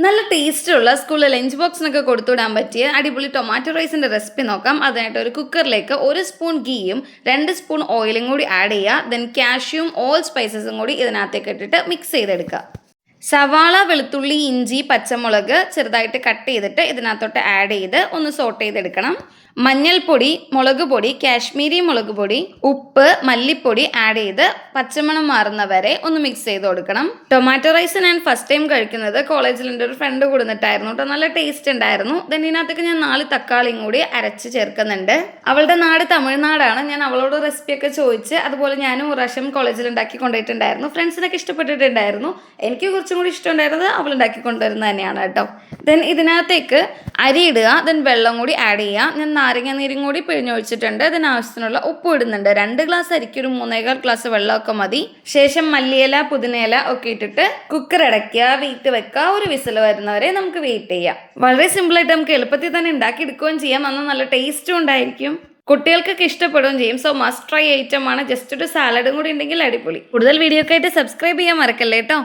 നല്ല ടേസ്റ്റുള്ള സ്കൂളിൽ ലഞ്ച് ബോക്സിനൊക്കെ കൊടുത്തുവിടാൻ പറ്റിയ അടിപൊളി ടൊമാറ്റോ റൈസിൻ്റെ റെസിപ്പി നോക്കാം. അതിനായിട്ട് ഒരു കുക്കറിലേക്ക് 1 സ്പൂൺ ഗീയും 2 സ്പൂൺ ഓയിലും കൂടി ആഡ് ചെയ്യുക. ദെൻ കാഷ്യൂം ഓൾ സ്പൈസസും കൂടി ഇതിനകത്തേക്ക് ഇട്ടിട്ട് മിക്സ് ചെയ്തെടുക്കുക. സവാള, വെളുത്തുള്ളി, ഇഞ്ചി, പച്ചമുളക് ചെറുതായിട്ട് കട്ട് ചെയ്തിട്ട് ഇതിനകത്തോട്ട് ആഡ് ചെയ്ത് ഒന്ന് സോട്ട് ചെയ്തെടുക്കണം. മഞ്ഞൾപ്പൊടി, മുളക് പൊടി, കാശ്മീരി മുളക് പൊടി, ഉപ്പ്, മല്ലിപ്പൊടി ആഡ് ചെയ്ത് പച്ചമണം മാറുന്നവരെ ഒന്ന് മിക്സ് ചെയ്ത് കൊടുക്കണം. ടൊമാറ്റോ റൈസ് ഞാൻ ഫസ്റ്റ് ടൈം കഴിക്കുന്നത് കോളേജിൽ എൻ്റെ ഒരു ഫ്രണ്ട് കൊടുത്തിട്ടായിരുന്നു കേട്ടോ. നല്ല ടേസ്റ്റ് ഉണ്ടായിരുന്നു. ദെൻ ഇതിനകത്തേക്ക് ഞാൻ 4 തക്കാളിയും കൂടി അരച്ച് ചേർക്കുന്നുണ്ട്. അവളുടെ നാട് തമിഴ്നാടാണ്. ഞാൻ അവളോട് റെസിപ്പിയൊക്കെ ചോദിച്ച് അതുപോലെ ഞാനും ഒരു പ്രാവശ്യം കോളേജിൽ ഉണ്ടാക്കി കൊണ്ടുപോയിട്ടുണ്ടായിരുന്നു. ഫ്രണ്ട്സിനൊക്കെ ഇഷ്ടപ്പെട്ടിട്ടുണ്ടായിരുന്നു. എനിക്ക് കുറച്ചും കൂടി ഇഷ്ടമുണ്ടായിരുന്നത് അവൾ ഉണ്ടാക്കി കൊണ്ടുവരുന്നത് തന്നെയാണ് കേട്ടോ. ദെൻ ഇതിനകത്തേക്ക് അരി ഇടുക. ദെൻ വെള്ളം കൂടി ആഡ് ചെയ്യുക. ഞാൻ നാരങ്ങ നീരും കൂടി പിഴിഞ്ഞൊഴിച്ചിട്ടുണ്ട്. ഇതിനാവശ്യത്തിനുള്ള ഉപ്പ് ഇടുന്നുണ്ട്. 2 ഗ്ലാസ് അരിക്ക് ഒരു 3.25 ഗ്ലാസ് വെള്ളമൊക്കെ മതി. ശേഷം മല്ലിയില, പുതിനയില ഒക്കെ ഇട്ടിട്ട് കുക്കർ അടയ്ക്കുക, വെയിറ്റ് വെക്കുക. ഒരു വിസിൽ വരുന്നവരെ നമുക്ക് വെയിറ്റ് ചെയ്യാം. വളരെ സിമ്പിളായിട്ട് നമുക്ക് എളുപ്പത്തിൽ തന്നെ ഉണ്ടാക്കി എടുക്കുകയും ചെയ്യാം. അന്ന് നല്ല ടേസ്റ്റും ഉണ്ടായിരിക്കും. കുട്ടികൾക്കൊക്കെ ഇഷ്ടപ്പെടുകയും ചെയ്യും. സോ മസ്റ്റ് ട്രൈ ഐറ്റം ആണ്. ജസ്റ്റ് ഒരു സാലഡും കൂടി ഉണ്ടെങ്കിൽ അടിപൊളി. കൂടുതൽ വീഡിയോ ഒക്കെ ആയിട്ട് സബ്സ്ക്രൈബ് ചെയ്യാൻ മറക്കല്ലേ കേട്ടോ.